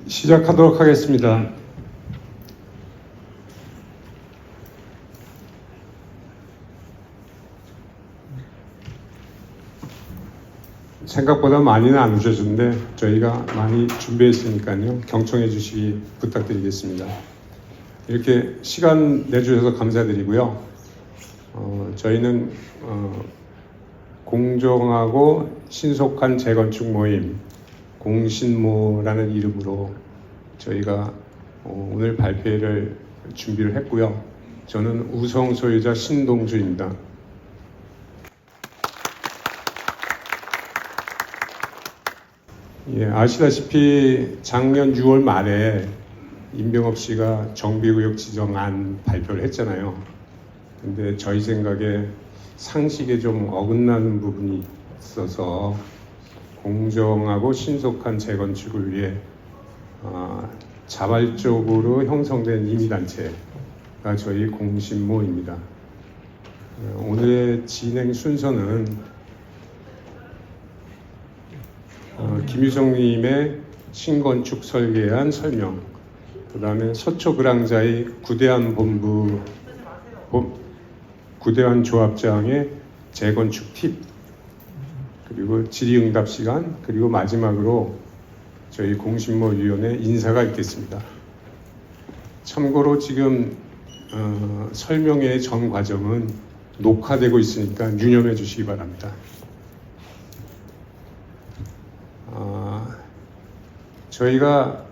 시작하도록 하겠습니다. 생각보다 많이는 안 오셨는데 저희가 많이 준비했으니까요. 경청해 주시기 부탁드리겠습니다. 이렇게 시간 내주셔서 감사드리고요. 저희는 공정하고 신속한 재건축 모임 공신모라는 이름으로 저희가 오늘 발표회를 준비를 했고요. 저는 우성 소유자 신동주입니다. 예, 아시다시피 작년 6월 말에 임병업 씨가 정비구역 지정안 발표를 했잖아요. 근데 저희 생각에 상식에 좀 어긋나는 부분이 있어서 공정하고 신속한 재건축을 위해 자발적으로 형성된 임의단체가 저희 공신모입니다. 오늘의 진행 순서는 김유성님의 신건축 설계안 설명, 그 다음에 서초그랑자의 구대환 조합장의 재건축 팁, 그리고 질의응답 시간, 그리고 마지막으로 저희 공신모위원회 인사가 있겠습니다. 참고로 지금 설명회 전 과정은 녹화되고 있으니까 유념해 주시기 바랍니다. 저희가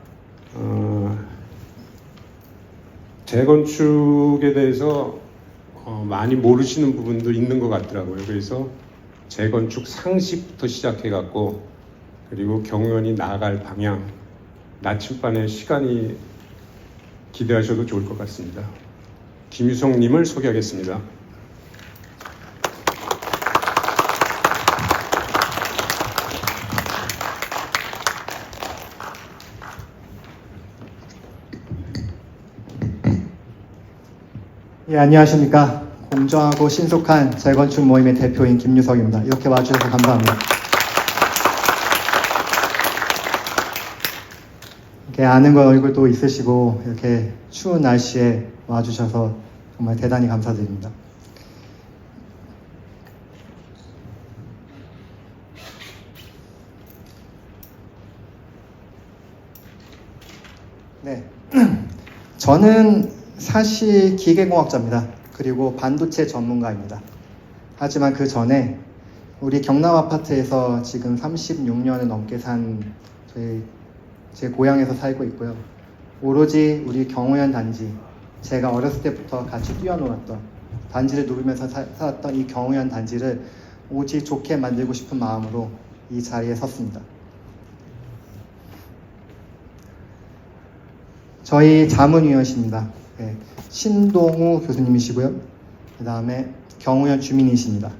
재건축에 대해서 많이 모르시는 부분도 있는 것 같더라고요. 그래서 재건축 상식부터 시작해갖고 그리고 경연이 나아갈 방향, 나침반의 시간이 기대하셔도 좋을 것 같습니다. 김유성님을 소개하겠습니다. 예, 안녕하십니까. 공정하고 신속한 재건축 모임의 대표인 김유석입니다. 이렇게 와주셔서 감사합니다. 이렇게 아는 건 얼굴도 있으시고 이렇게 추운 날씨에 와주셔서 정말 대단히 감사드립니다. 네, 저는 사실 기계공학자입니다. 그리고 반도체 전문가입니다. 하지만 그 전에 우리 경남 아파트에서 지금 36년을 넘게 산 제 고향에서 살고 있고요. 오로지 우리 경호연 단지, 제가 어렸을 때부터 같이 뛰어놀았던 단지를 누리면서 살았던 이 경호연 단지를 오직 좋게 만들고 싶은 마음으로 이 자리에 섰습니다. 저희 자문위원이십니다. 네, 신동우 교수님이시고요. 그 다음에 경우현 주민이십니다.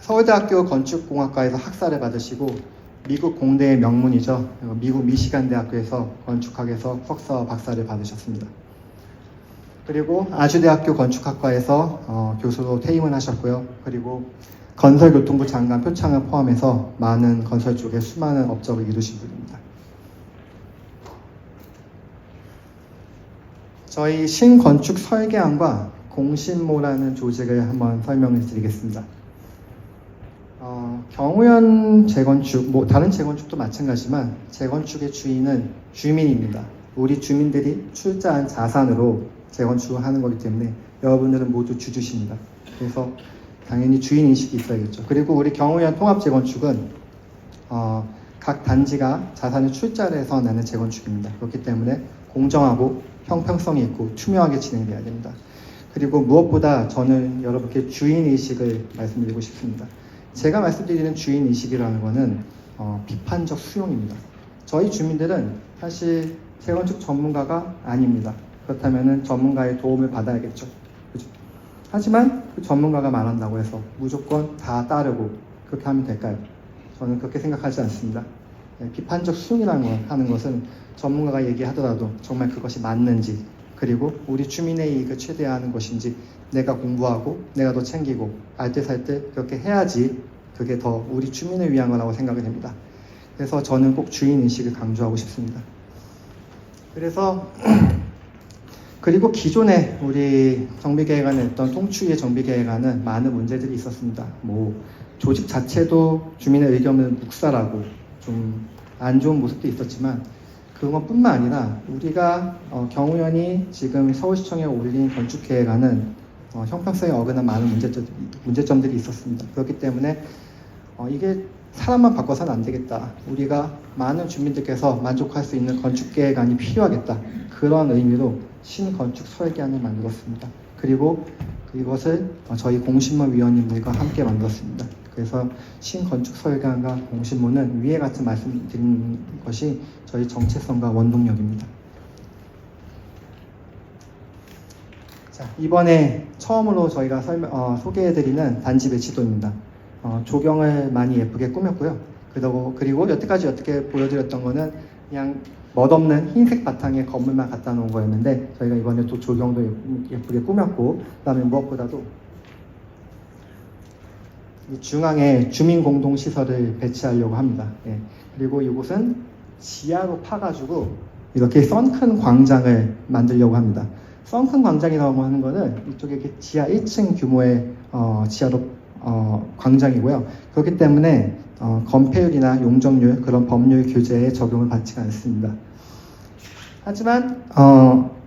서울대학교 건축공학과에서 학사를 받으시고 미국 공대의 명문이죠. 미국 미시간 대학교에서 건축학에서 석사와 박사를 받으셨습니다. 그리고 아주대학교 건축학과에서 교수로 퇴임을 하셨고요. 그리고 건설교통부 장관 표창을 포함해서 많은 건설 쪽에 수많은 업적을 이루신 분입니다. 저희 신건축 설계안과 공신모라는 조직을 한번 설명을 드리겠습니다. 경우연 재건축, 다른 재건축도 마찬가지지만 재건축의 주인은 주민입니다. 우리 주민들이 출자한 자산으로 재건축을 하는 거기 때문에 여러분들은 모두 주주십니다. 그래서 당연히 주인인식이 있어야겠죠. 그리고 우리 경우연 통합재건축은 각 단지가 자산을 출자를 해서 내는 재건축입니다. 그렇기 때문에 공정하고 형평성이 있고 투명하게 진행돼야 됩니다. 그리고 무엇보다 저는 여러분께 주인의식을 말씀드리고 싶습니다. 제가 말씀드리는 주인의식이라는 것은 비판적 수용입니다. 저희 주민들은 사실 재건축 전문가가 아닙니다. 그렇다면 전문가의 도움을 받아야겠죠. 그렇죠? 하지만 그 전문가가 말한다고 해서 무조건 다 따르고 그렇게 하면 될까요? 저는 그렇게 생각하지 않습니다. 비판적 수용이라는 하는 것은 전문가가 얘기하더라도 정말 그것이 맞는지, 그리고 우리 주민의 이익을 최대화하는 것인지, 내가 공부하고 내가 더 챙기고 알 때 살 때 그렇게 해야지 그게 더 우리 주민을 위한 거라고 생각을 합니다. 그래서 저는 꼭 주인의식을 강조하고 싶습니다. 그래서 그리고 기존에 우리 정비계획안에 했던 통추위의 정비계획안은 많은 문제들이 있었습니다. 뭐 조직 자체도 주민의 의견을 묵살하고 좀 안 좋은 모습도 있었지만 그것뿐만 아니라 우리가 경우연히 지금 서울시청에 올린 건축계획안은 형평성에 어긋난 많은 문제점들이 있었습니다. 그렇기 때문에 이게 사람만 바꿔서는 안 되겠다. 우리가 많은 주민들께서 만족할 수 있는 건축계획안이 필요하겠다. 그런 의미로 신건축 설계안을 만들었습니다. 그리고 이것을 저희 공신문 위원님들과 함께 만들었습니다. 그래서 신건축 설계안과 공신문은 위에 같은 말씀드린 것이 저희 정체성과 원동력입니다. 자, 이번에 처음으로 저희가 소개해드리는 단지 배치도입니다. 조경을 많이 예쁘게 꾸몄고요. 그리고 여태까지 어떻게 보여드렸던 거는 그냥 멋없는 흰색 바탕에 건물만 갖다 놓은 거였는데 저희가 이번에 또 조경도 예쁘게 꾸몄고 그다음에 무엇보다도 이 중앙에 주민공동시설을 배치하려고 합니다. 예. 그리고 이곳은 지하로 파가지고 이렇게 썬큰 광장을 만들려고 합니다. 썬큰 광장이라고 하는 거는 이쪽에 이렇게 지하 1층 규모의 지하로 광장이고요. 그렇기 때문에 건폐율이나 용적률 그런 법률 규제에 적용을 받지가 않습니다. 하지만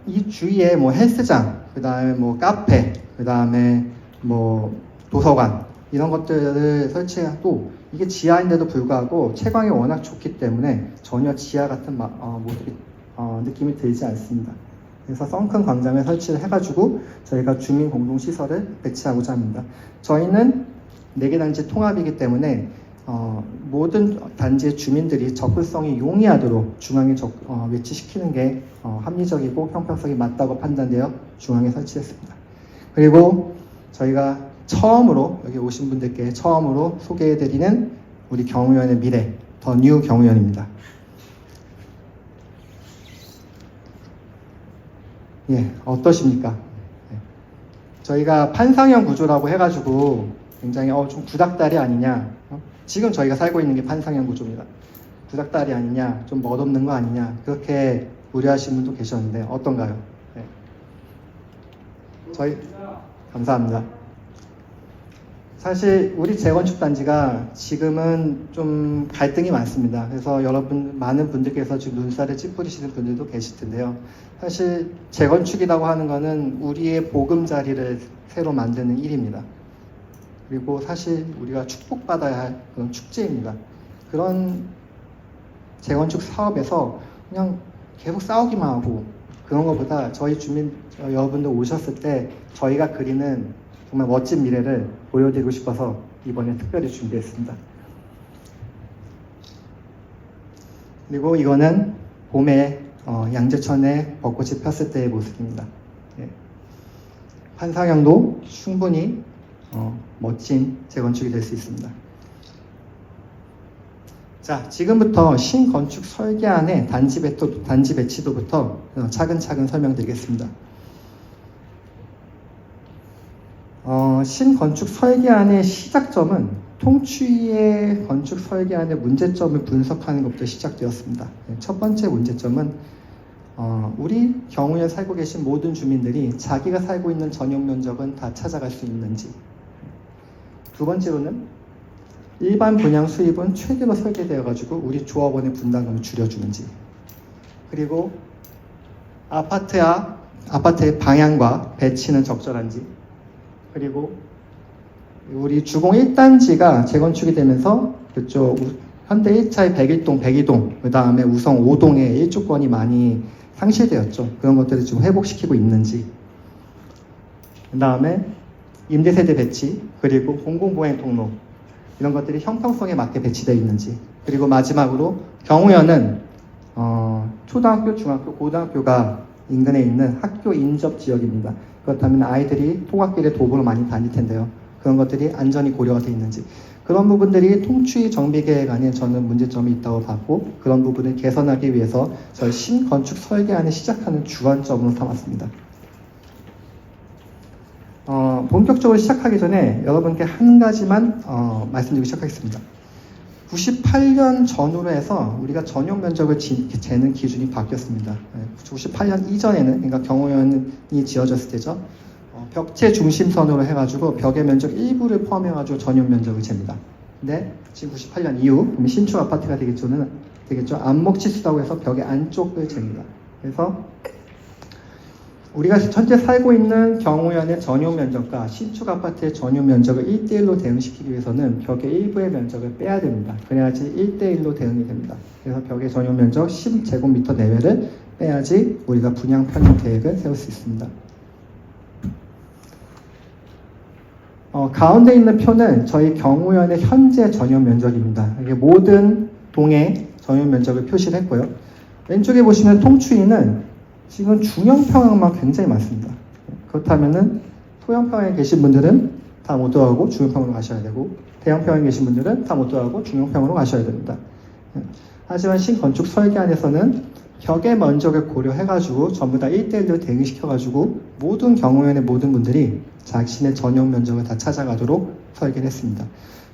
이 주위에 뭐 헬스장, 그 다음에 뭐 카페, 그 다음에 뭐 도서관 이런 것들을 설치해도 이게 지하인데도 불구하고 채광이 워낙 좋기 때문에 전혀 지하 같은 모습이 느낌이 들지 않습니다. 그래서 썬큰 광장을 설치를 해가지고 저희가 주민 공동시설을 배치하고자 합니다. 저희는 4개 단지 통합이기 때문에 모든 단지의 주민들이 접근성이 용이하도록 중앙에 위치시키는 게 합리적이고 형평성이 맞다고 판단되어 중앙에 설치했습니다. 그리고 저희가 처음으로 여기 오신 분들께 처음으로 소개해드리는 우리 경우연의 미래 더 뉴 경우연입니다. 예, 어떠십니까? 저희가 판상형 구조라고 해가지고 굉장히 좀 구닥다리 아니냐, 지금 저희가 살고 있는 게 판상형 구조입니다. 구닥다리 아니냐, 좀 멋없는 거 아니냐 그렇게 우려하시는 분도 계셨는데 어떤가요? 네. 저희 감사합니다. 사실 우리 재건축 단지가 지금은 좀 갈등이 많습니다. 그래서 많은 분들께서 지금 눈살을 찌푸리시는 분들도 계실 텐데요. 사실 재건축이라고 하는 것은 우리의 보금자리를 새로 만드는 일입니다. 그리고 사실 우리가 축복받아야 할 그런 축제입니다. 그런 재건축 사업에서 그냥 계속 싸우기만 하고 그런 것보다 저희 주민 여러분들 오셨을 때 저희가 그리는 정말 멋진 미래를 보여드리고 싶어서 이번에 특별히 준비했습니다. 그리고 이거는 봄에 양재천에 벚꽃이 폈을 때의 모습입니다. 예. 판상형도 충분히 멋진 재건축이 될 수 있습니다. 자, 지금부터 신건축 설계안의 단지 배치도부터 차근차근 설명드리겠습니다. 신건축 설계안의 시작점은 통추위의 건축 설계안의 문제점을 분석하는 것부터 시작되었습니다. 첫 번째 문제점은 우리 경우에 살고 계신 모든 주민들이 자기가 살고 있는 전용 면적은 다 찾아갈 수 있는지, 두 번째로는 일반 분양 수입은 최대로 설계되어 가지고 우리 조합원의 분담금을 줄여주는지, 그리고 아파트의 방향과 배치는 적절한지, 그리고 우리 주공 1단지가 재건축이 되면서 그쪽 현대 1차의 101동, 102동, 그 다음에 우성 5동의 일조권이 많이 상실되었죠. 그런 것들을 지금 회복시키고 있는지, 그 다음에 임대세대 배치, 그리고 공공보행 통로 이런 것들이 형평성에 맞게 배치되어 있는지, 그리고 마지막으로 경우연은 초등학교, 중학교, 고등학교가 인근에 있는 학교 인접 지역입니다. 그렇다면 아이들이 통학길에 도보로 많이 다닐 텐데요. 그런 것들이 안전이 고려가 되어 있는지, 그런 부분들이 통추위 정비계획안에 저는 문제점이 있다고 봤고 그런 부분을 개선하기 위해서 저희 신건축 설계안을 시작하는 주안점으로 삼았습니다. 본격적으로 시작하기 전에 여러분께 한 가지만 말씀드리고 시작하겠습니다. 98년 전후로 해서 우리가 전용 면적을 재는 기준이 바뀌었습니다. 98년 이전에는, 그러니까 경호원이 지어졌을 때죠. 벽체 중심선으로 해가지고 벽의 면적 일부를 포함해가지고 전용 면적을 잽니다. 근데 지금 98년 이후, 그러면 신축 아파트가 되겠죠. 안목치수라고 해서 벽의 안쪽을 잽니다. 그래서 우리가 현재 살고 있는 경호연의 전용 면적과 신축 아파트의 전용 면적을 1대1로 대응시키기 위해서는 벽의 일부의 면적을 빼야 됩니다. 그래야지 1대1로 대응이 됩니다. 그래서 벽의 전용 면적 10제곱미터 내외를 빼야지 우리가 분양 편입 계획을 세울 수 있습니다. 가운데 있는 표는 저희 경호연의 현재 전용 면적입니다. 이게 모든 동의 전용 면적을 표시를 했고요. 왼쪽에 보시면 통추위는 지금 중형 평형만 굉장히 많습니다. 그렇다면은 소형 평형에 계신 분들은 다 못 들어가고 중형 평으로 가셔야 되고, 대형 평형에 계신 분들은 다 못 들어가고 중형 평으로 가셔야 됩니다. 하지만 신건축 설계안에서는 벽의 면적을 고려해가지고 전부 다 1대1로 대응시켜가지고 모든 경우에는 모든 분들이 자신의 전용 면적을 다 찾아가도록 설계를 했습니다.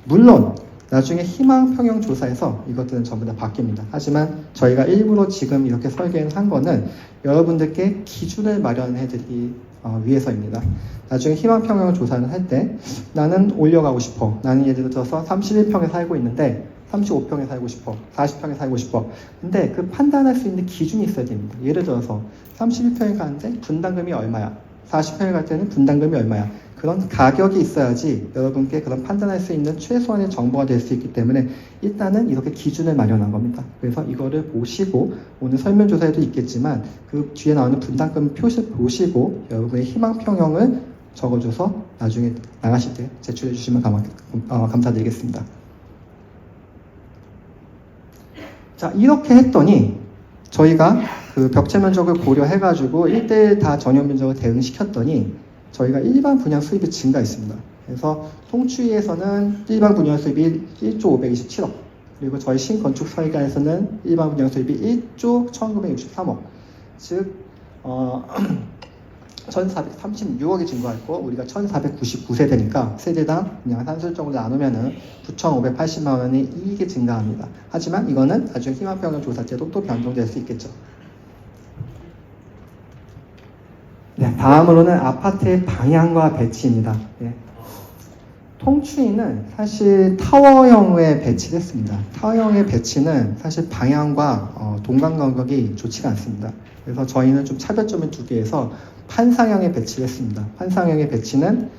물론 나중에 희망 평형 조사에서 이것들은 전부 다 바뀝니다. 하지만 저희가 일부러 지금 이렇게 설계를 한 거는 여러분들께 기준을 마련해드리기 위해서입니다. 나중에 희망 평형 조사를 할 때 나는 올려가고 싶어. 나는 예를 들어서 31평에 살고 있는데 35평에 살고 싶어. 40평에 살고 싶어. 근데 그 판단할 수 있는 기준이 있어야 됩니다. 예를 들어서 31평에 가는데 분담금이 얼마야? 40평에 갈 때는 분담금이 얼마야? 그런 가격이 있어야지 여러분께 그런 판단할 수 있는 최소한의 정보가 될 수 있기 때문에 일단은 이렇게 기준을 마련한 겁니다. 그래서 이거를 보시고 오늘 설문조사에도 있겠지만 그 뒤에 나오는 분담금 표시 보시고 여러분의 희망평형을 적어줘서 나중에 나가실 때 제출해 주시면 감사드리겠습니다. 자, 이렇게 했더니 저희가 그 벽체 면적을 고려해가지고 1대1 다 전용 면적을 대응시켰더니 저희가 일반 분양 수입이 증가했습니다. 그래서 통추위에서는 일반 분양 수입이 1조 527억, 그리고 저희 신건축 설계안에서는 일반 분양 수입이 1조 1963억, 즉 1436억이 증가했고 우리가 1499세대니까 세대당 그냥 산술적으로 나누면은 9580만 원의 이익이 증가합니다. 하지만 이거는 나중에 희망평형 조사제도 또 변동될 수 있겠죠. 네, 다음으로는 아파트의 방향과 배치입니다. 네. 통추위는 사실 타워형에 배치를 했습니다. 타워형의 배치는 사실 방향과 동간 간격이 좋지가 않습니다. 그래서 저희는 좀 차별점을 두기 위해서 판상형에 배치를 했습니다. 판상형의 배치는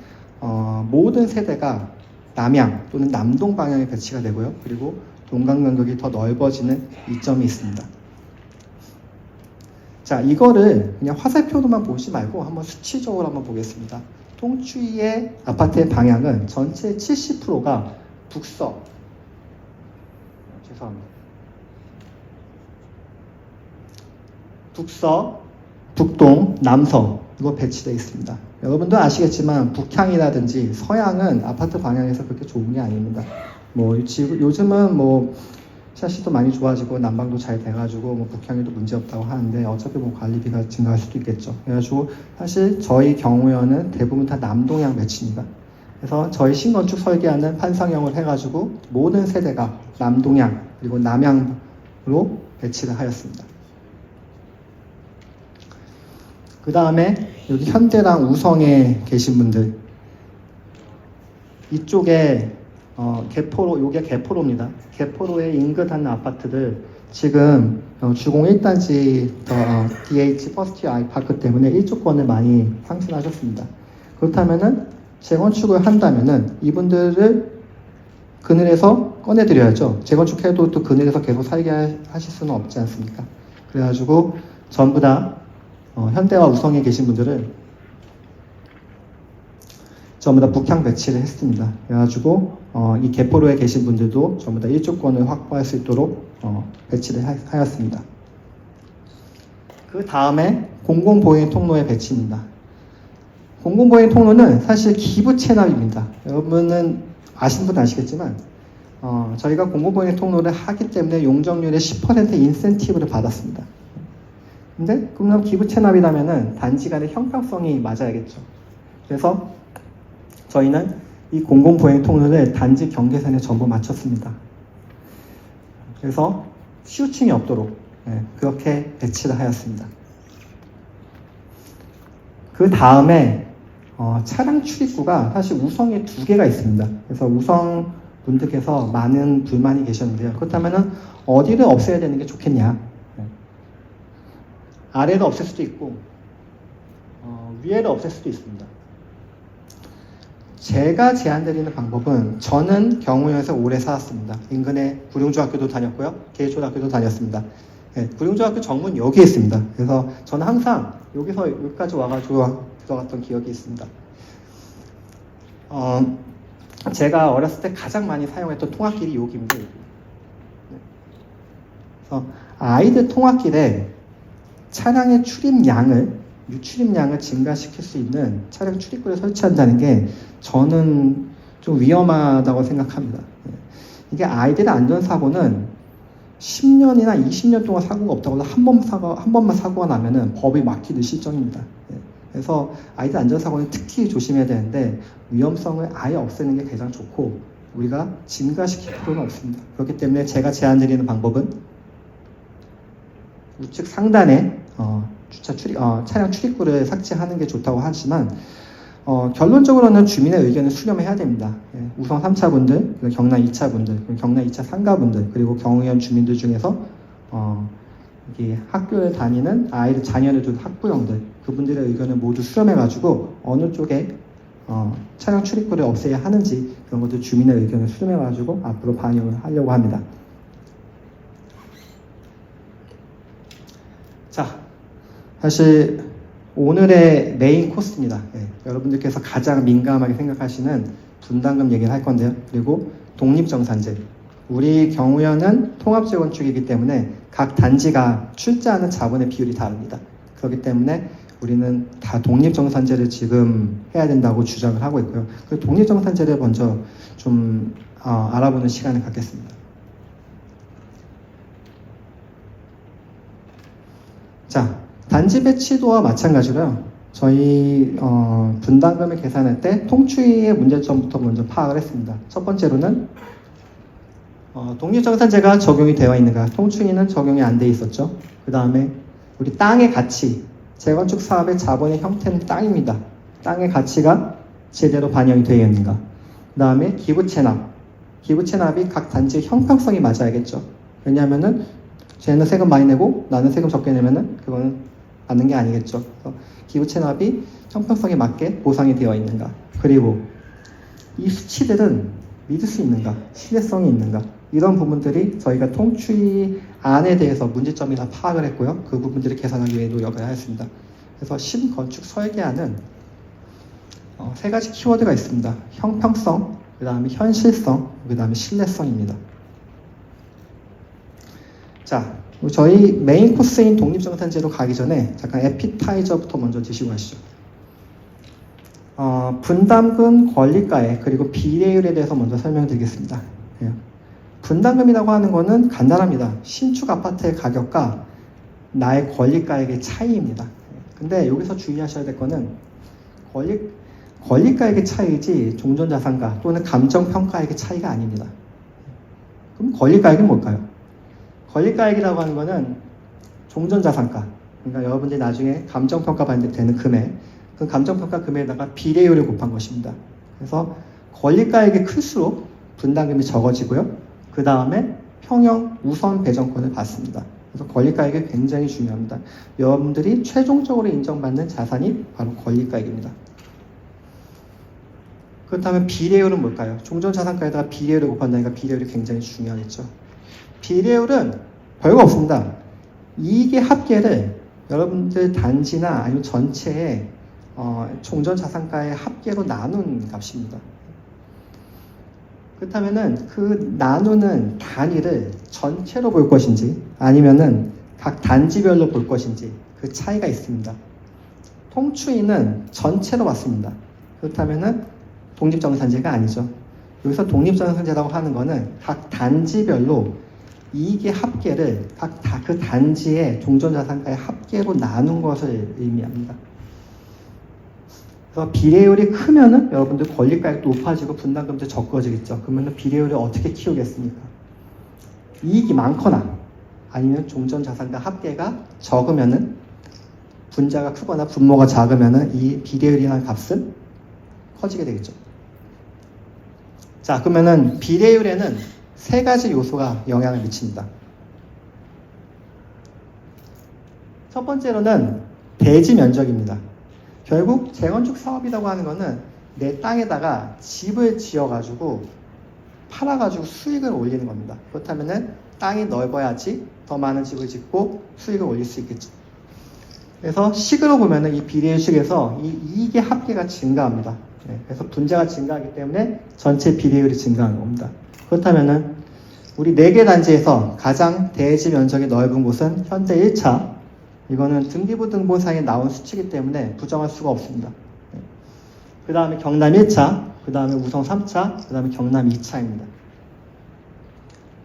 모든 세대가 남향 또는 남동 방향에 배치가 되고요. 그리고 동간 간격이 더 넓어지는 이점이 있습니다. 자, 이거를 그냥 화살표로만 보지 말고 한번 수치적으로 한번 보겠습니다. 통추위의 아파트의 방향은 전체 70%가 북서, 죄송합니다. 북서, 북동, 남서 이거 배치되어 있습니다. 여러분도 아시겠지만 북향이라든지 서향은 아파트 방향에서 그렇게 좋은 게 아닙니다. 요즘은 샤시도 많이 좋아지고 난방도 잘 돼가지고 북향에도 문제 없다고 하는데 어차피 관리비가 증가할 수도 있겠죠. 그래가지고 사실 저희 경우에는 대부분 다 남동향 배치입니다. 그래서 저희 신건축 설계하는 판상형을 해가지고 모든 세대가 남동향 그리고 남향으로 배치를 하였습니다. 그 다음에 여기 현대랑 우성에 계신 분들, 이쪽에 개포로, 요게 개포로입니다. 개포로에 인근한 아파트들 지금 주공 1단지 DH 퍼스트 아이파크 때문에 일조권을 많이 상실하셨습니다. 그렇다면은 재건축을 한다면은 이분들을 그늘에서 꺼내드려야죠. 재건축해도 또 그늘에서 계속 살게 하실 수는 없지 않습니까? 그래가지고 전부 다 현대와 우성에 계신 분들은 전부 다 북향 배치를 했습니다. 그래가지고 이 개포로에 계신 분들도 전부 다 일조권을 확보할 수 있도록 배치를 하였습니다. 그 다음에 공공보행 통로의 배치입니다. 공공보행 통로는 사실 기부 채널입니다. 여러분은 아시는 분은 아시겠지만 저희가 공공보행 통로를 하기 때문에 용적률의 10% 인센티브를 받았습니다. 근데 그럼 기부 채널이라면은 단지 간의 형평성이 맞아야겠죠. 그래서 저희는 이 공공보행 통로를 단지 경계선에 전부 맞췄습니다. 그래서 치우침이 없도록 그렇게 배치를 하였습니다. 그 다음에 차량 출입구가 사실 우성에 2개가 있습니다. 그래서 우성 분들께서 많은 불만이 계셨는데요. 그렇다면 어디를 없애야 되는 게 좋겠냐? 아래를 없앨 수도 있고 위에를 없앨 수도 있습니다. 제가 제안드리는 방법은, 저는 경우여에서 오래 살았습니다. 인근에 구룡중학교도 다녔고요, 계초등학교도 다녔습니다. 구룡중학교 정문 여기에 있습니다. 그래서 저는 항상 여기서 여기까지 와가지고 들어갔던 기억이 있습니다. 제가 어렸을 때 가장 많이 사용했던 통학길이 여기입니다. 여기. 그래서 아이들 통학길에 차량의 유출입량을 증가시킬 수 있는 차량 출입구를 설치한다는 게 저는 좀 위험하다고 생각합니다. 이게 아이들의 안전사고는 10년이나 20년 동안 사고가 없다고 해서 한 번만 사고가 나면은 법이 막히는 실정입니다. 그래서 아이들 안전사고는 특히 조심해야 되는데, 위험성을 아예 없애는 게 가장 좋고 우리가 증가시킬 필요는 없습니다. 그렇기 때문에 제가 제안드리는 방법은 우측 상단에 차량 출입구를 삭제하는 게 좋다고 하지만, 결론적으로는 주민의 의견을 수렴해야 됩니다. 우성 3차분들, 경남 2차분들, 경남 2차 상가분들, 그리고 경의원 주민들 중에서 이게 학교에 다니는 아이들, 자녀를 둔 학부형들, 그분들의 의견을 모두 수렴해가지고 어느 쪽에 차량 출입구를 없애야 하는지, 그런 것들 주민의 의견을 수렴해가지고 앞으로 반영을 하려고 합니다. 자, 사실 오늘의 메인 코스입니다. 여러분들께서 가장 민감하게 생각하시는 분담금 얘기를 할 건데요. 그리고 독립정산제. 우리 경우에는 통합재건축이기 때문에 각 단지가 출자하는 자본의 비율이 다릅니다. 그렇기 때문에 우리는 다 독립정산제를 지금 해야 된다고 주장을 하고 있고요. 그 독립정산제를 먼저 좀 알아보는 시간을 갖겠습니다. 자, 단지 배치도와 마찬가지로요. 저희 분담금을 계산할 때 통추위의 문제점부터 먼저 파악을 했습니다. 첫 번째로는 독립정산제가 적용이 되어 있는가? 통추위는 적용이 안 돼 있었죠. 그 다음에 우리 땅의 가치, 재건축 사업의 자본의 형태는 땅입니다. 땅의 가치가 제대로 반영이 되어 있는가? 그 다음에 기부채납이 각 단지의 형평성이 맞아야겠죠. 왜냐하면은 쟤는 세금 많이 내고 나는 세금 적게 내면은 그거는 맞는 게 아니겠죠. 그래서 기부채납이 형평성에 맞게 보상이 되어 있는가? 그리고 이 수치들은 믿을 수 있는가? 신뢰성이 있는가? 이런 부분들이 저희가 통추위 안에 대해서 문제점이나 파악을 했고요. 그 부분들을 개선하기 위해 노력을 하였습니다. 그래서 신건축 설계안은 3가지 키워드가 있습니다. 형평성, 그 다음에 현실성, 그 다음에 신뢰성입니다. 자, 저희 메인 코스인 독립정산제로 가기 전에 잠깐 에피타이저부터 먼저 드시고 가시죠. 분담금 권리가액 그리고 비례율에 대해서 먼저 설명드리겠습니다. 분담금이라고 하는 거는 간단합니다. 신축 아파트의 가격과 나의 권리가액의 차이입니다. 근데 여기서 주의하셔야 될 거는 권리가액의 차이지 종전자산가 또는 감정평가액의 차이가 아닙니다. 그럼 권리가액은 뭘까요? 권리가액이라고 하는 거는 종전자산가, 그러니까 여러분들이 나중에 감정평가 받는 데 되는 금액, 그 감정평가 금액에다가 비례율을 곱한 것입니다. 그래서 권리가액이 클수록 분담금이 적어지고요. 그 다음에 평형 우선 배정권을 받습니다. 그래서 권리가액이 굉장히 중요합니다. 여러분들이 최종적으로 인정받는 자산이 바로 권리가액입니다. 그렇다면 비례율은 뭘까요? 종전자산가에다가 비례율을 곱한다니까 비례율이 굉장히 중요하겠죠. 비례율은 별거 없습니다. 이익의 합계를 여러분들 단지나 아니면 전체의 종전자산가의 합계로 나눈 값입니다. 그렇다면은 그 나누는 단위를 전체로 볼 것인지 아니면은 각 단지별로 볼 것인지 그 차이가 있습니다. 통추위는 전체로 봤습니다. 그렇다면은 독립정산제가 아니죠. 여기서 독립정산제라고 하는 거는 각 단지별로 이익의 합계를 그 단지의 종전자산가의 합계로 나눈 것을 의미합니다. 그래서 비례율이 크면은 여러분들 권리가액도 높아지고 분담금도 적어지겠죠. 그러면 비례율을 어떻게 키우겠습니까? 이익이 많거나 아니면 종전자산과 합계가 적으면은 분자가 크거나 분모가 작으면은 이 비례율이라는 값은 커지게 되겠죠. 자, 그러면은 비례율에는 세 가지 요소가 영향을 미칩니다. 첫 번째로는 대지 면적입니다. 결국 재건축 사업이라고 하는 거는 내 땅에다가 집을 지어가지고 팔아가지고 수익을 올리는 겁니다. 그렇다면은 땅이 넓어야지 더 많은 집을 짓고 수익을 올릴 수 있겠죠. 그래서 식으로 보면은 이 비례율식에서 이 이익의 합계가 증가합니다. 그래서 분자가 증가하기 때문에 전체 비례율이 증가하는 겁니다. 그렇다면은 우리 4개 단지에서 가장 대지 면적이 넓은 곳은 현대 1차. 이거는 등기부 등본상에 나온 수치이기 때문에 부정할 수가 없습니다. 그 다음에 경남 1차, 그 다음에 우성 3차, 그 다음에 경남 2차입니다.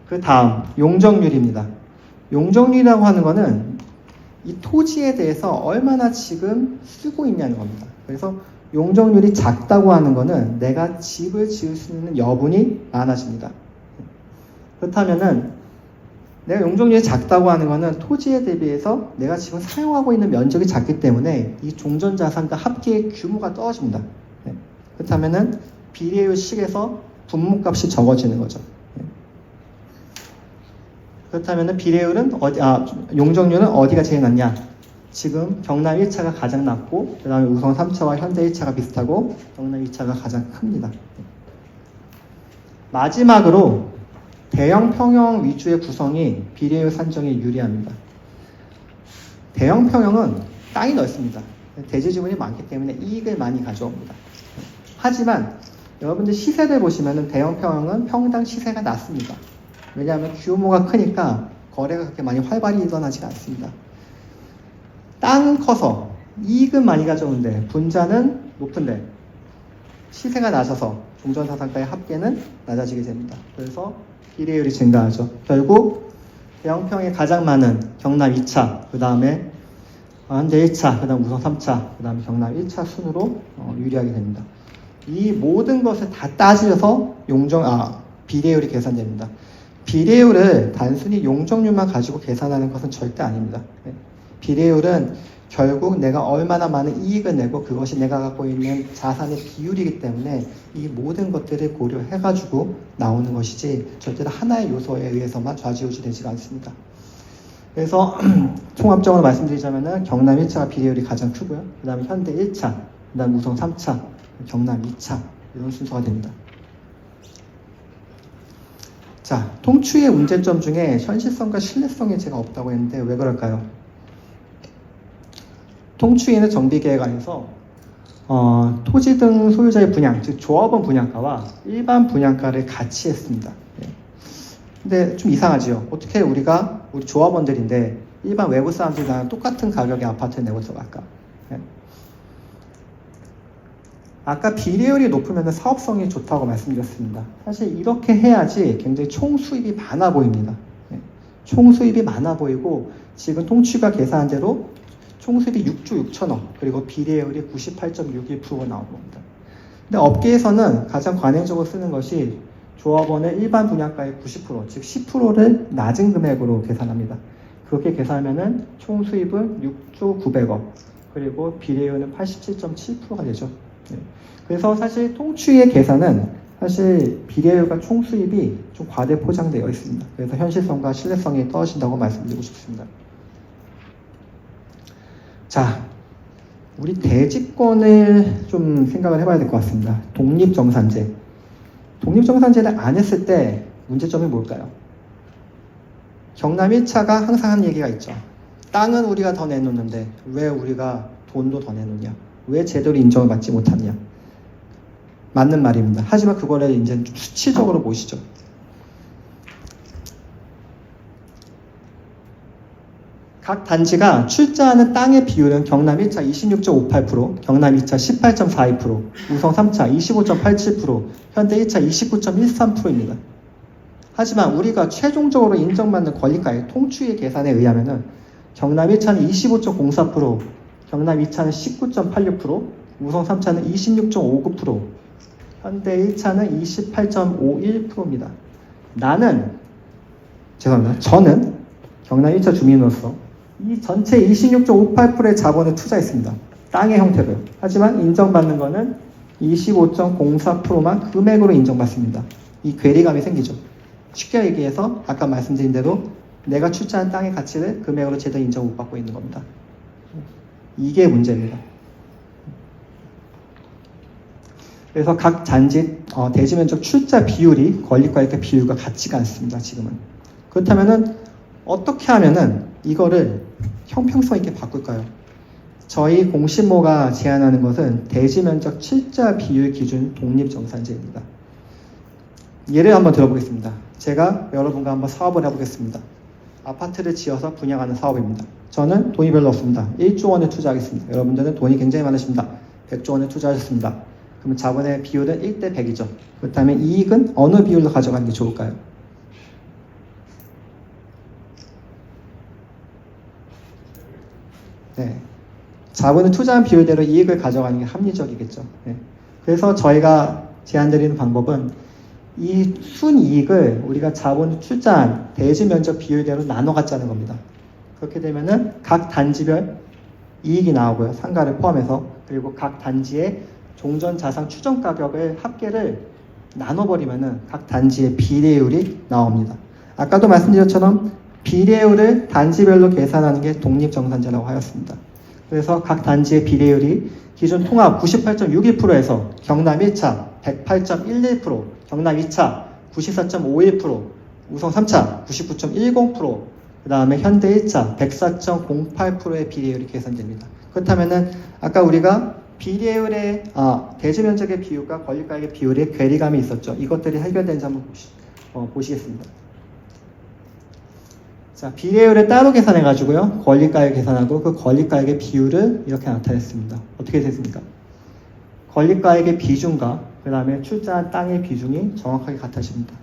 그 다음 용적률입니다. 용적률이라고 하는 거는 이 토지에 대해서 얼마나 지금 쓰고 있냐는 겁니다. 그래서 용적률이 작다고 하는 거는 내가 집을 지을 수 있는 여분이 많아집니다. 그렇다면은 내가 용적률이 작다고 하는 거는 토지에 대비해서 내가 지금 사용하고 있는 면적이 작기 때문에 이 종전자산과 합계의 규모가 떨어집니다. 그렇다면은 비례율식에서 분모값이 적어지는 거죠. 그렇다면은 비례율은 용적률은 어디가 제일 낮냐? 지금 경남 1차가 가장 낮고 그 다음에 우성 3차와 현대 1차가 비슷하고 경남 2차가 가장 큽니다. 마지막으로 대형 평형 위주의 구성이 비례율 산정에 유리합니다. 대형 평형은 땅이 넓습니다. 대지 지분이 많기 때문에 이익을 많이 가져옵니다. 하지만 여러분들 시세를 보시면 대형 평형은 평당 시세가 낮습니다. 왜냐하면 규모가 크니까 거래가 그렇게 많이 활발히 일어나지 않습니다. 땅은 커서 이익은 많이 가져오는데 분자는 높은데 시세가 낮아서 종전자산가의 합계는 낮아지게 됩니다. 그래서 비례율이 증가하죠. 결국 대형평에 가장 많은 경남 2차, 그 다음에 현대 1차, 그 다음 우성 3차, 그 다음에 경남 1차 순으로 유리하게 됩니다. 이 모든 것을 다 따지면서 비례율이 계산됩니다. 비례율을 단순히 용적률만 가지고 계산하는 것은 절대 아닙니다. 비례율은 결국 내가 얼마나 많은 이익을 내고 그것이 내가 갖고 있는 자산의 비율이기 때문에 이 모든 것들을 고려해가지고 나오는 것이지 절대로 하나의 요소에 의해서만 좌지우지 되지가 않습니다. 그래서 총합적으로 말씀드리자면 경남 1차가 비례율이 가장 크고요. 그 다음에 현대 1차, 그 다음 우성 3차, 경남 2차 이런 순서가 됩니다. 자, 통추의 문제점 중에 현실성과 신뢰성이 제가 없다고 했는데 왜 그럴까요? 통추에는 정비계획안에서 토지 등 소유자의 분양, 즉 조합원 분양가와 일반 분양가를 같이 했습니다. 근데 좀 이상하지요. 어떻게 우리 조합원들인데 일반 외부 사람들이랑 똑같은 가격의 아파트를 내고 들어갈까? 아까 비례율이 높으면 사업성이 좋다고 말씀드렸습니다. 사실 이렇게 해야지 굉장히 총수입이 많아 보입니다. 총수입이 많아 보이고 지금 통추가 계산한 대로 총수입이 6조 6천억 그리고 비례율이 98.61% 나온 겁니다. 근데 업계에서는 가장 관행적으로 쓰는 것이 조합원의 일반 분양가의 90%, 즉 10%를 낮은 금액으로 계산합니다. 그렇게 계산하면은 총수입은 6조 900억 그리고 비례율은 87.7%가 되죠. 그래서 사실 통추의 계산은 사실 비례율과 총수입이 좀 과대 포장되어 있습니다. 그래서 현실성과 신뢰성이 떨어진다고 말씀드리고 싶습니다. 자, 우리 대지권을 좀 생각을 해봐야 될 것 같습니다. 독립정산제. 독립정산제를 안 했을 때 문제점이 뭘까요? 경남 1차가 항상 하는 얘기가 있죠. 땅은 우리가 더 내놓는데 왜 우리가 돈도 더 내놓냐? 왜 제대로 인정을 받지 못하냐? 맞는 말입니다. 하지만 그거를 이제 좀 수치적으로 보시죠. 각 단지가 출자하는 땅의 비율은 경남 1차 26.58%, 경남 2차 18.42%, 우성 3차 25.87%, 현대 1차 29.13%입니다. 하지만 우리가 최종적으로 인정받는 권리가의 통추의 계산에 의하면 경남 1차는 25.04%, 경남 2차는 19.86%, 우성 3차는 26.59%, 현대 1차는 28.51%입니다. 나는 죄송합니다. 저는 경남 1차 주민으로서 이 전체 26.58%의 자본을 투자했습니다. 땅의 형태로요. 하지만 인정받는 거는 25.04%만 금액으로 인정받습니다. 이 괴리감이 생기죠. 쉽게 얘기해서 아까 말씀드린 대로 내가 출자한 땅의 가치를 금액으로 제대로 인정 못 받고 있는 겁니다. 이게 문제입니다. 그래서 각 잔지 대지 면적 출자 비율이 건립가액의 비율과 같지가 않습니다. 지금은. 그렇다면은 어떻게 하면은 이거를 형평성 있게 바꿀까요? 저희 공시모가 제안하는 것은 대지 면적 출자 비율 기준 독립정산제입니다. 예를 한번 들어보겠습니다. 제가 여러분과 한번 사업을 해보겠습니다. 아파트를 지어서 분양하는 사업입니다. 저는 돈이 별로 없습니다. 1조 원을 투자하겠습니다. 여러분들은 돈이 굉장히 많으십니다. 100조 원을 투자하셨습니다. 그러면 자본의 비율은 1대 100이죠. 그렇다면 이익은 어느 비율로 가져가는 게 좋을까요? 네. 자본을 투자한 비율대로 이익을 가져가는 게 합리적이겠죠. 네. 그래서 저희가 제안드리는 방법은 이 순이익을 우리가 자본을 투자한 대지 면적 비율대로 나눠 갖자는 겁니다. 그렇게 되면은 각 단지별 이익이 나오고요. 상가를 포함해서. 그리고 각 단지의 종전 자산 추정 가격을 합계를 나눠버리면은 각 단지의 비례율이 나옵니다. 아까도 말씀드린 것처럼 비례율을 단지별로 계산하는 게 독립정산제라고 하였습니다. 그래서 각 단지의 비례율이 기존 통합 98.61%에서 경남 1차 108.11%, 경남 2차 94.51%, 우성 3차 99.10%, 그 다음에 현대 1차 104.08%의 비례율이 계산됩니다. 그렇다면은 아까 우리가 비례율의 대지 면적의 비율과 건립가액의 비율에 괴리감이 있었죠. 이것들이 해결된지 한번 보시겠습니다. 자, 비례율을 따로 계산해 가지고요. 건립가액 계산하고 그 건립가액의 비율을 이렇게 나타냈습니다. 어떻게 됐습니까? 건립가액의 비중과 그 다음에 출자한 땅의 비중이 정확하게 같아집니다.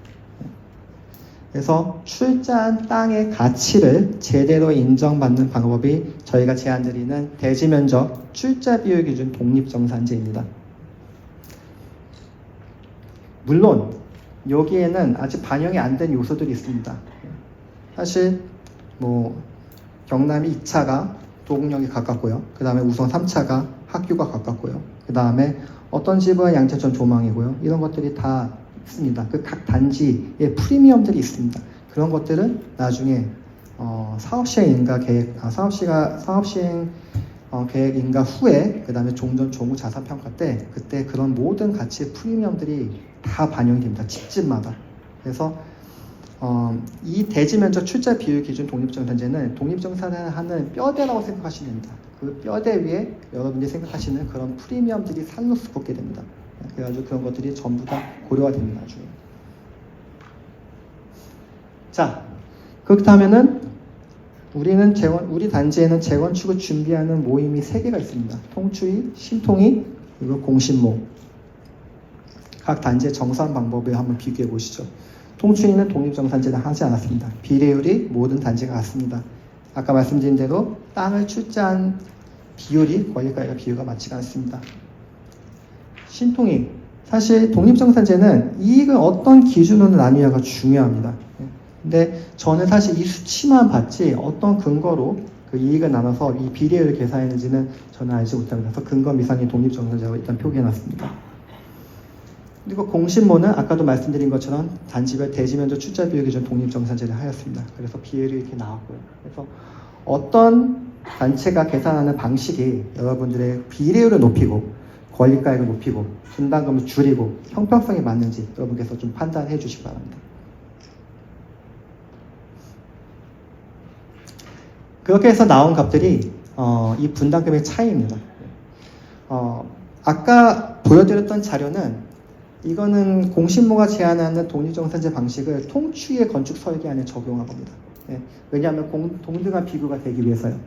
그래서 출자한 땅의 가치를 제대로 인정받는 방법이 저희가 제안드리는 대지면적 출자 비율 기준 독립정산제입니다. 물론 여기에는 아직 반영이 안 된 요소들이 있습니다. 사실 경남이 2차가 도곡역이 가깝고요. 그 다음에 우성 3차가 학교가 가깝고요. 그 다음에 어떤 집은 양재천 조망이고요. 이런 것들이 다 있습니다. 그 각 단지의 프리미엄들이 있습니다. 그런 것들은 나중에 사업시행 인가 계획, 사업시행 계획 인가 후에 그 다음에 종전 종후 자산 평가 때 그때 그런 모든 가치의 프리미엄들이 다 반영이 됩니다. 집집마다. 그래서 이 대지 면적 출자 비율 기준 독립정산제는 독립정산을 하는 뼈대라고 생각하시면 됩니다. 그 뼈대 위에 여러분들이 생각하시는 그런 프리미엄들이 산으로 붙게 됩니다. 그래가지고 그런 것들이 전부 다 고려가 됩니다. 나중에. 자, 그렇다면은 우리 단지에는 재건축을 준비하는 모임이 3개가 있습니다. 통추위, 신통위, 그리고 공신모. 각 단지의 정산 방법을 한번 비교해 보시죠. 통추위는 독립정산제는 하지 않았습니다. 비례율이 모든 단지가 같습니다. 아까 말씀드린 대로 땅을 출자한 비율이 건립가액과 비율과 맞지가 않습니다. 신통위, 사실 독립정산제는 이익을 어떤 기준으로 나누냐가 중요합니다. 근데 저는 사실 이 수치만 봤지 어떤 근거로 그 이익을 나눠서 이 비례율을 계산했는지는 저는 알지 못합니다. 그래서 근거 미상의 독립정산제라고 일단 표기해놨습니다. 그리고 공신모는 아까도 말씀드린 것처럼 단지별 대지면적 출자 비율 기준 독립정산제를 하였습니다. 그래서 비율이 이렇게 나왔고요. 그래서 어떤 단체가 계산하는 방식이 여러분들의 비례율을 높이고 권리가액을 높이고 분담금을 줄이고 형평성에 맞는지 여러분께서 좀 판단해 주시기 바랍니다. 그렇게 해서 나온 값들이 이 분담금의 차이입니다. 아까 보여드렸던 자료는 이거는 공신모가 제안하는 독립정산제 방식을 통추위의 건축 설계안에 적용한 겁니다. 왜냐하면 동등한 비교가 되기 위해서요.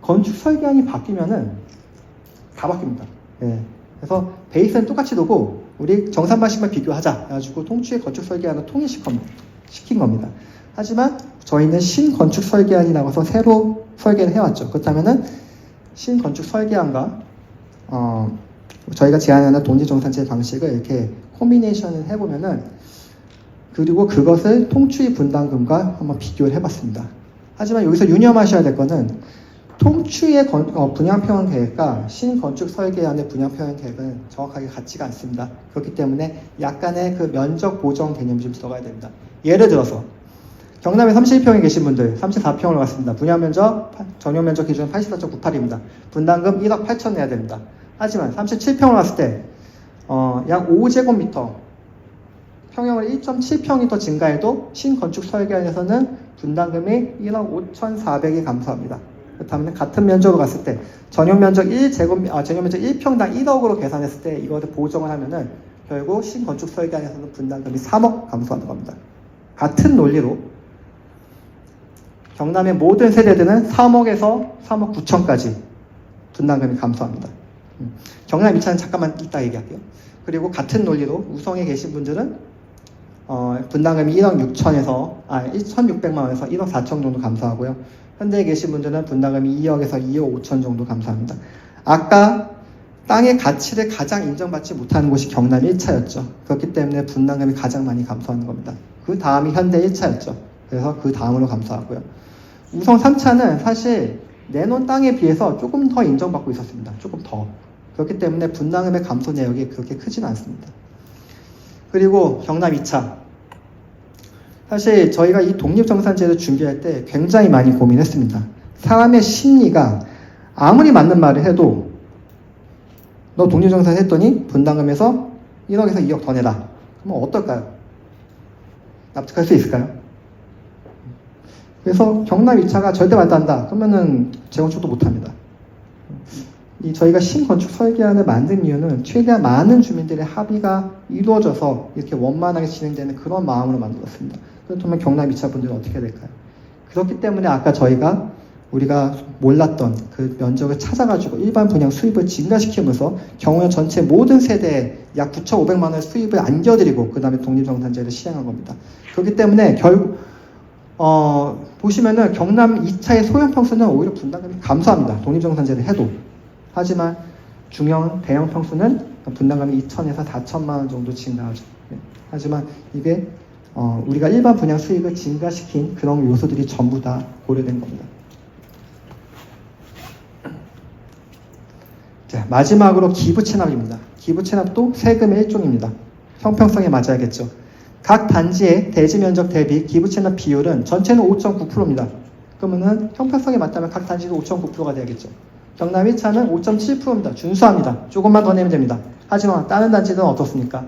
건축 설계안이 바뀌면은 다 바뀝니다. 그래서 베이스는 똑같이 두고 우리 정산 방식만 비교하자 해가지고 통추의 건축 설계안을 통일시킨 겁니다. 하지만 저희는 신건축 설계안이 나와서 새로 설계를 해왔죠. 그렇다면은 신건축 설계안과 저희가 제안하는 독립정산제 방식을 이렇게 콤비네이션을 해보면은 그리고 그것을 통추위 분담금과 한번 비교를 해봤습니다. 하지만 여기서 유념하셔야 될 거는 통추위의 분양평형 계획과 신건축 설계안의 분양평형 계획은 정확하게 같지가 않습니다. 그렇기 때문에 약간의 그 면적 보정 개념이 좀 들어가야 됩니다. 예를 들어서 경남에 31평에 계신 분들 34평으로 갔습니다. 분양면적, 전용면적 기준 84.98입니다. 분담금 1억 8천 내야 됩니다. 하지만 37평으로 갔을 때 약 5제곱미터 평형을 1.7평이 더 증가해도 신건축 설계안에서는 분담금이 1억 5,400이 감소합니다. 그렇다면 같은 면적으로 갔을 때 전용면적 1평당 1억으로 계산했을 때 이것을 보정을 하면은 결국 신건축 설계안에서는 분담금이 3억 감소하는 겁니다. 같은 논리로 경남의 모든 세대들은 3억에서 3억 9천까지 분담금이 감소합니다. 경남 2차는 잠깐만 이따 얘기할게요. 그리고 같은 논리로 우성에 계신 분들은 분담금이 1억 1,600만 원에서 1억 4천 정도 감소하고요. 현대에 계신 분들은 분담금이 2억에서 2억 5천 정도 감소합니다. 아까 땅의 가치를 가장 인정받지 못하는 곳이 경남 1차였죠. 그렇기 때문에 분담금이 가장 많이 감소하는 겁니다. 그 다음이 현대 1차였죠. 그래서 그 다음으로 감소하고요. 우성 3차는 사실 내놓은 땅에 비해서 조금 더 인정받고 있었습니다. 조금 더. 그렇기 때문에 분담금의 감소 내역이 그렇게 크지는 않습니다. 그리고 경남 2차. 사실 저희가 이 독립정산제를 준비할 때 굉장히 많이 고민했습니다. 사람의 심리가 아무리 맞는 말을 해도 너 독립정산 했더니 분담금에서 1억에서 2억 더 내라. 그러면 어떨까요? 납득할 수 있을까요? 그래서 경남 2차가 절대 말도 안 한다. 그러면은 재건축도 못합니다. 저희가 신건축 설계안을 만든 이유는 최대한 많은 주민들의 합의가 이루어져서 이렇게 원만하게 진행되는 그런 마음으로 만들었습니다. 그렇다면 경남 2차 분들은 어떻게 될까요? 그렇기 때문에 아까 우리가 몰랐던 그 면적을 찾아가지고 일반 분양 수입을 증가시키면서 경우에 전체 모든 세대에 약 9,500만 원의 수입을 안겨드리고 그 다음에 독립정산제를 시행한 겁니다. 그렇기 때문에 보시면은 경남 2차의 소형평수는 오히려 분담금이 감소합니다. 독립정산제를 해도. 하지만 대형 평수는 분담금이 2천에서 4천만 원 정도 증가하죠. 하지만 이게 우리가 일반 분양 수익을 증가시킨 그런 요소들이 전부 다 고려된 겁니다. 자, 마지막으로 기부 체납입니다. 기부 체납도 세금의 일종입니다. 형평성에 맞아야겠죠. 각 단지의 대지 면적 대비 기부 체납 비율은 전체는 5.9%입니다. 그러면은 형평성에 맞다면 각 단지도 5.9%가 돼야겠죠. 경남 1차는 5.7%입니다. 준수합니다. 조금만 더 내면 됩니다. 하지만 다른 단지는 어떻습니까?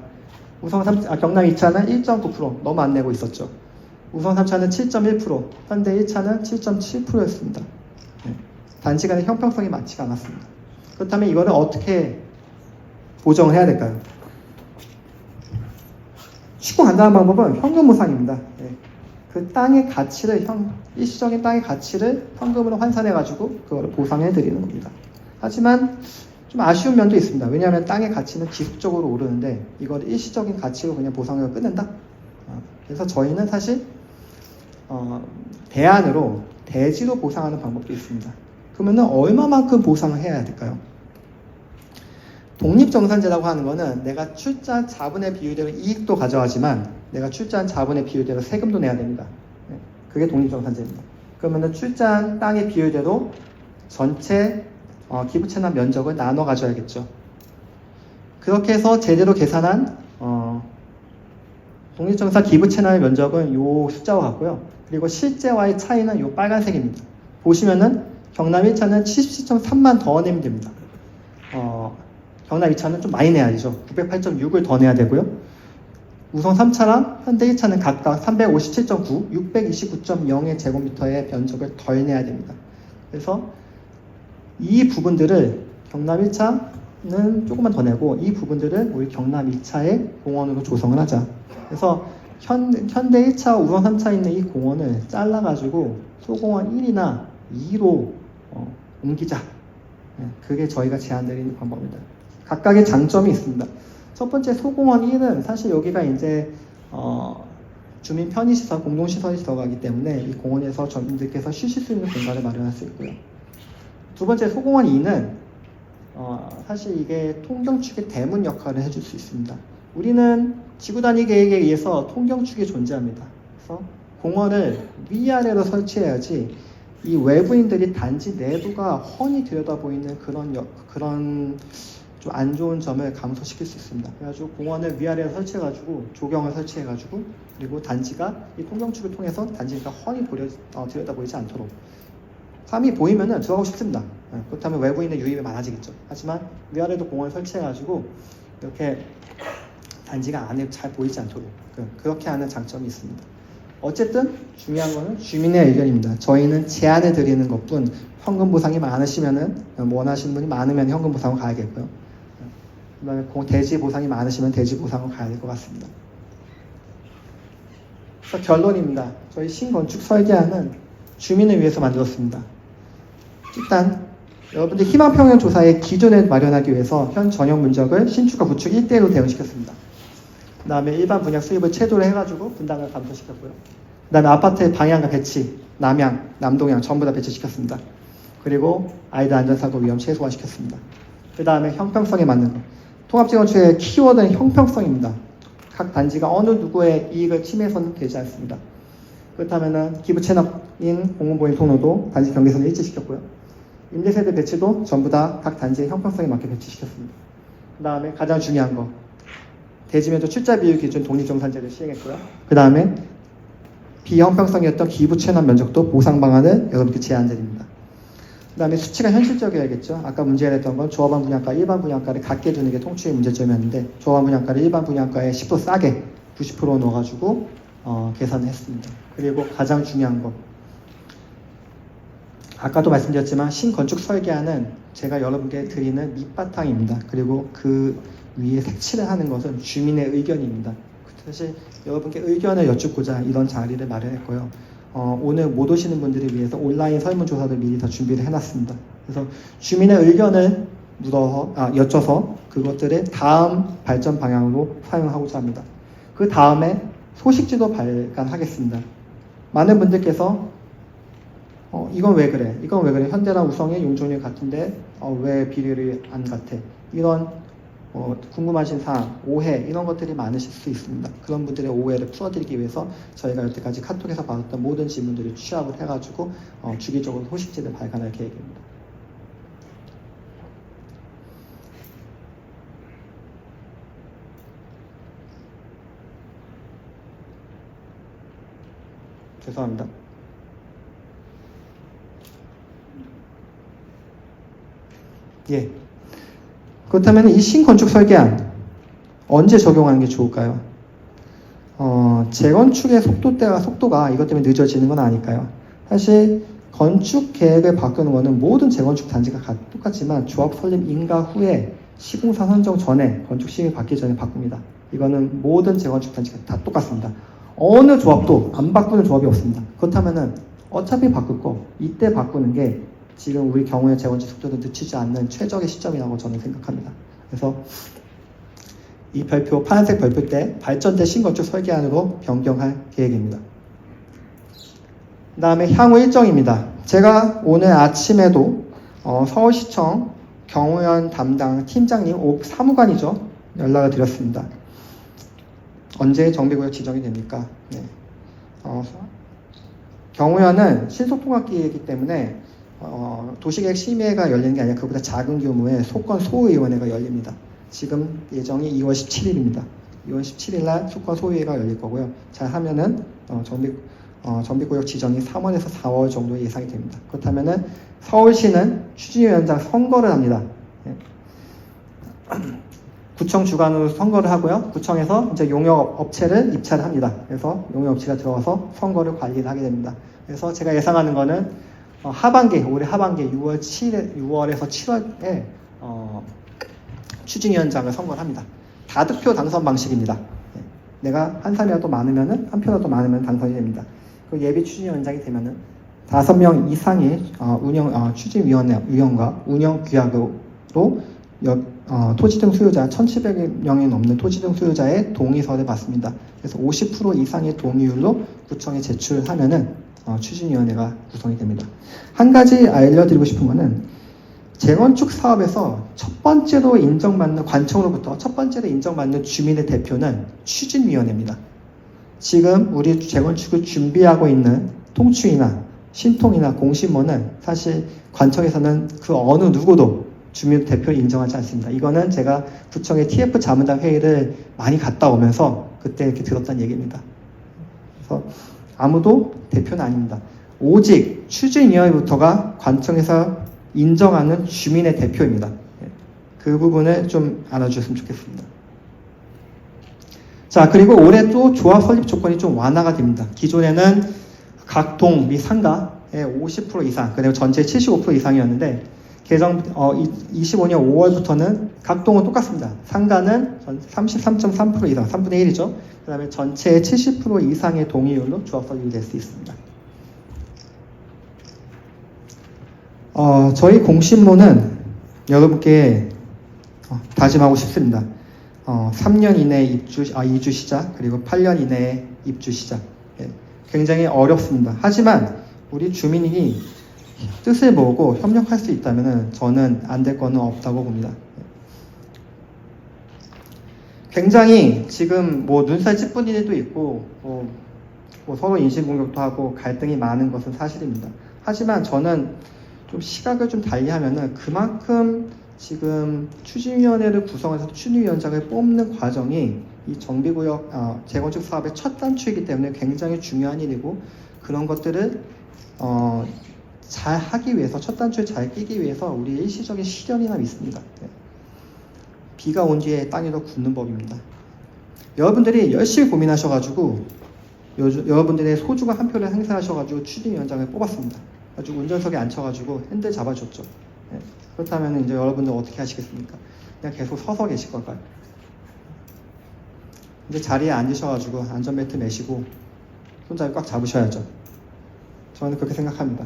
경남 2차는 1.9%, 너무 안 내고 있었죠. 우성 3차는 7.1%, 현대 1차는 7.7%였습니다. 단지 간의 형평성이 맞지가 않았습니다. 그렇다면 이거를 어떻게 보정을 해야 될까요? 쉽고 간단한 방법은 현금 보상입니다. 그 땅의 가치를 일시적인 땅의 가치를 현금으로 환산해가지고 그걸 보상해드리는 겁니다. 하지만 좀 아쉬운 면도 있습니다. 왜냐하면 땅의 가치는 지속적으로 오르는데 이걸 일시적인 가치로 그냥 보상을 끝낸다? 그래서 저희는 사실 대안으로 대지로 보상하는 방법도 있습니다. 그러면은 얼마만큼 보상을 해야 될까요? 독립정산제라고 하는 거는 내가 출자한 자본의 비율대로 이익도 가져가지만 내가 출자한 자본의 비율대로 세금도 내야 됩니다. 그게 독립정산제입니다. 그러면은 출자한 땅의 비율대로 전체 기부채납 면적을 나눠 가져야겠죠. 그렇게 해서 제대로 계산한 독립정산 기부채납의 면적은 이 숫자와 같고요. 그리고 실제와의 차이는 이 빨간색입니다. 보시면은 경남 1차는 77.3만 더 내면 됩니다. 경남 2차는 좀 많이 내야죠. 908.6을 더 내야 되고요. 우성 3차랑 현대 1차는 각각 357.9, 629.0의 제곱미터의 면적을 덜 내야 됩니다. 그래서 이 부분들을 경남 1차는 조금만 더 내고 이 부분들을 우리 경남 2차의 공원으로 조성을 하자. 그래서 현대 1차, 우성 3차 있는 이 공원을 잘라가지고 소공원 1이나 2로 옮기자. 그게 저희가 제안드리는 방법입니다. 각각의 장점이 있습니다. 첫 번째 소공원 1은 사실 여기가 이제 주민 편의시설, 공동시설이 들어가기 때문에 이 공원에서 주민들께서 쉬실 수 있는 공간을 마련할 수 있고요. 두 번째 소공원 2는 사실 이게 통경 축의 대문 역할을 해줄 수 있습니다. 우리는 지구단위 계획에 의해서 통경축이 존재합니다. 그래서 공원을 위아래로 설치해야지 이 외부인들이 단지 내부가 훤히 들여다보이는 그런 좀 안 좋은 점을 감소시킬 수 있습니다. 그래가지고 공원을 위아래로 설치해가지고 조경을 설치해가지고 그리고 단지가 이 통경축을 통해서 단지가 훤히 들여다보이지 않도록 사람이 보이면은 들어가고 싶습니다. 그렇다면 외부인의 유입이 많아지겠죠. 하지만 위아래도 공원을 설치해가지고 이렇게 단지가 안에 잘 보이지 않도록 그렇게 하는 장점이 있습니다. 어쨌든 중요한 거는 주민의 의견입니다. 저희는 제안을 드리는 것뿐 현금 보상이 많으시면은 원하시는 분이 많으면 현금 보상으로 가야겠고요. 그다음에 대지 보상이 많으시면 대지 보상으로 가야 될 것 같습니다. 그래서 결론입니다. 저희 신건축 설계안은 주민을 위해서 만들었습니다. 일단 여러분들 희망평형 조사의 기준을 마련하기 위해서 현 전용 면적을 신축과 구축 1대1로 대응시켰습니다. 그 다음에 일반 분양 수입을 최소로 해가지고 분담을 감소시켰고요. 그 다음에 아파트의 방향과 배치, 남향, 남동향 전부 다 배치시켰습니다. 그리고 아이들 안전사고 위험 최소화시켰습니다. 그 다음에 형평성에 맞는 것. 통합재건축의 키워드는 형평성입니다. 각 단지가 어느 누구의 이익을 침해해서는 되지 않습니다. 그렇다면 기부 체납인 공무보행 통로도 단지 경계선을 일치시켰고요. 임대세대 배치도 전부 다 각 단지의 형평성에 맞게 배치시켰습니다. 그 다음에 가장 중요한 거. 대지면적 출자 비율 기준 독립정산제를 시행했고요. 그 다음에 비형평성이었던 기부 체납 면적도 보상 방안을 여러분께 제안드립니다. 그 다음에 수치가 현실적이어야겠죠. 아까 문제가 됐던 건 조합원 분양가, 일반 분양가를 같게 두는 게 통추의 문제점이었는데 조합원 분양가를 일반 분양가에 10% 싸게 90% 넣어가지고 계산을 했습니다. 그리고 가장 중요한 거. 아까도 말씀드렸지만 신건축 설계안은 제가 여러분께 드리는 밑바탕입니다. 그리고 그 위에 색칠을 하는 것은 주민의 의견입니다. 사실 여러분께 의견을 여쭙고자 이런 자리를 마련했고요. 오늘 못 오시는 분들을 위해서 온라인 설문조사도 미리 다 준비를 해놨습니다. 그래서 주민의 의견을 여쭤서 그것들을 다음 발전 방향으로 사용하고자 합니다. 그 다음에 소식지도 발간하겠습니다. 많은 분들께서 이건 왜 그래? 이건 왜 그래? 현대랑 우성의 용적률 같은데 왜 비례율이 안 같아? 이런 궁금하신 사항, 오해 이런 것들이 많으실 수 있습니다. 그런 분들의 오해를 풀어드리기 위해서 저희가 여태까지 카톡에서 받았던 모든 질문들을 취합을 해가지고 주기적으로 소식지를 발간할 계획입니다. 죄송합니다. 예. 그렇다면 이 신건축 설계안 언제 적용하는 게 좋을까요? 재건축의 속도가 이것 때문에 늦어지는 건 아닐까요? 사실 건축 계획을 바꾸는 것은 모든 재건축 단지가 똑같지만 조합 설립 인가 후에 시공사 선정 전에 건축 시행이 바뀌기 전에 바꿉니다. 이거는 모든 재건축 단지가 다 똑같습니다. 어느 조합도 안 바꾸는 조합이 없습니다. 그렇다면은 어차피 바꿀 거 이때 바꾸는 게 지금 우리 경우의 재건축 속도도 늦추지 않는 최적의 시점이라고 저는 생각합니다. 그래서 이 파란색 별표 때 발전대 신건축 설계안으로 변경할 계획입니다. 그 다음에 향후 일정입니다. 제가 오늘 아침에도 서울시청 경호연 담당 팀장님 사무관이죠. 연락을 드렸습니다. 언제 정비구역 지정이 됩니까? 네. 경호연은 신속통합기이기 때문에 도시계획 심의회가 열리는 게 아니라 그보다 작은 규모의 소권 소위원회가 열립니다. 지금 예정이 2월 17일입니다. 2월 17일 날 소권 소위회가 열릴 거고요. 잘 하면은 정비구역 지정이 3월에서 4월 정도 예상이 됩니다. 그렇다면은 서울시는 추진위원장 선거를 합니다. 구청 주관으로 선거를 하고요. 구청에서 이제 용역 업체를 입찰을 합니다. 그래서 용역 업체가 들어와서 선거를 관리를 하게 됩니다. 그래서 제가 예상하는 거는 올해 하반기 6월에서 7월에 추진위원장을 선거를 합니다. 다득표 당선 방식입니다. 내가 한 사람이라도 많으면은 한 표라도 많으면 당선이 됩니다. 그 예비 추진위원장이 되면은 5명 이상의 추진위원과 운영 규약으로 토지 등 수요자 1,700명이 넘는 토지 등 수요자의 동의서를 받습니다. 그래서 50% 이상의 동의율로 구청에 제출하면은 추진위원회가 구성이 됩니다. 한 가지 알려드리고 싶은 거는 재건축 사업에서 첫 번째로 인정받는 관청으로부터 첫 번째로 인정받는 주민의 대표는 추진위원회입니다. 지금 우리 재건축을 준비하고 있는 통추이나 신통이나 공시모는 사실 관청에서는 그 어느 누구도 주민 대표를 인정하지 않습니다. 이거는 제가 구청의 TF 자문단 회의를 많이 갔다 오면서 그때 이렇게 들었던 얘기입니다. 그래서 아무도 대표는 아닙니다. 오직 추진위원회부터가 관청에서 인정하는 주민의 대표입니다. 그 부분을 좀 알아주셨으면 좋겠습니다. 자, 그리고 올해 또 조합 설립 조건이 좀 완화가 됩니다. 기존에는 각 동 및 상가의 50% 이상, 그리고 전체 75% 이상이었는데 개정 25년 5월부터는 각 동은 똑같습니다. 상가는 33.3% 이상, 3분의 1이죠. 그 다음에 전체의 70% 이상의 동의율로 조합 설립이 될 수 있습니다. 저희 공신모는 여러분께 다짐하고 싶습니다. 3년 이내 이주 시작, 그리고 8년 이내에 입주 시작. 굉장히 어렵습니다. 하지만 우리 주민이 뜻을 모으고 협력할 수 있다면 저는 안 될 거는 없다고 봅니다. 굉장히 지금 눈살 찌푸린 일도 있고 서로 인신공격도 하고 갈등이 많은 것은 사실입니다. 하지만 저는 좀 시각을 좀 달리하면은 그만큼 지금 추진위원회를 구성해서 추진위원장을 뽑는 과정이 이 정비구역 재건축 사업의 첫 단추이기 때문에 굉장히 중요한 일이고 그런 것들을 잘 하기 위해서 첫 단추를 잘 끼기 위해서 우리의 일시적인 시련이나 있습니다. 비가 온 뒤에 땅이 더 굳는 법입니다. 여러분들이 열심히 고민하셔가지고 여러분들의 소중한 한 표를 행사하셔가지고 추진위원장을 뽑았습니다. 아주 운전석에 앉혀가지고 핸들 잡아줬죠. 그렇다면 이제 여러분들 어떻게 하시겠습니까? 그냥 계속 서서 계실 걸까요? 이제 자리에 앉으셔가지고 안전벨트 매시고 손잡이 꽉 잡으셔야죠. 저는 그렇게 생각합니다.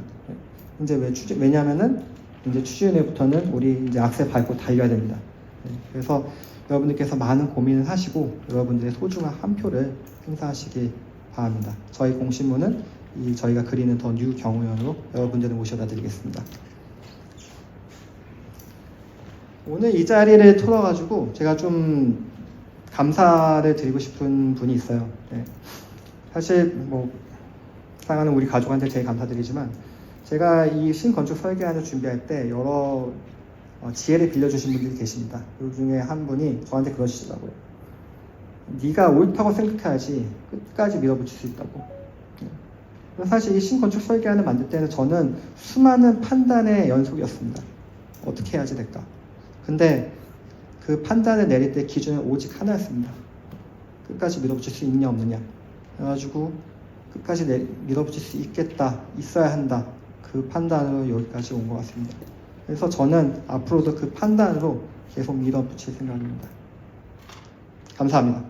이제 왜냐하면은 이제 추진위원회부터는 우리 이제 악셀 밟고 달려야 됩니다. 그래서 여러분들께서 많은 고민을 하시고 여러분들의 소중한 한 표를 행사하시기 바랍니다. 저희 공신문은 저희가 그리는 더 뉴 경호원으로 여러분들을 모셔다 드리겠습니다. 오늘 이 자리를 털어가지고 제가 좀 감사를 드리고 싶은 분이 있어요. 사실 사랑하는 우리 가족한테 제일 감사드리지만 제가 이 신건축 설계안을 준비할 때 여러 지혜를 빌려주신 분들이 계십니다. 그 중에 한 분이 저한테 그러시더라고요. 네가 옳다고 생각해야지 끝까지 밀어붙일 수 있다고. 사실 이 신건축 설계안을 만들 때는 저는 수많은 판단의 연속이었습니다. 어떻게 해야지 될까? 근데 그 판단을 내릴 때 기준은 오직 하나였습니다. 끝까지 밀어붙일 수 있냐 없느냐. 그래가지고 끝까지 밀어붙일 수 있겠다, 있어야 한다. 그 판단으로 여기까지 온 것 같습니다. 그래서 저는 앞으로도 그 판단으로 계속 밀어붙일 생각입니다. 감사합니다.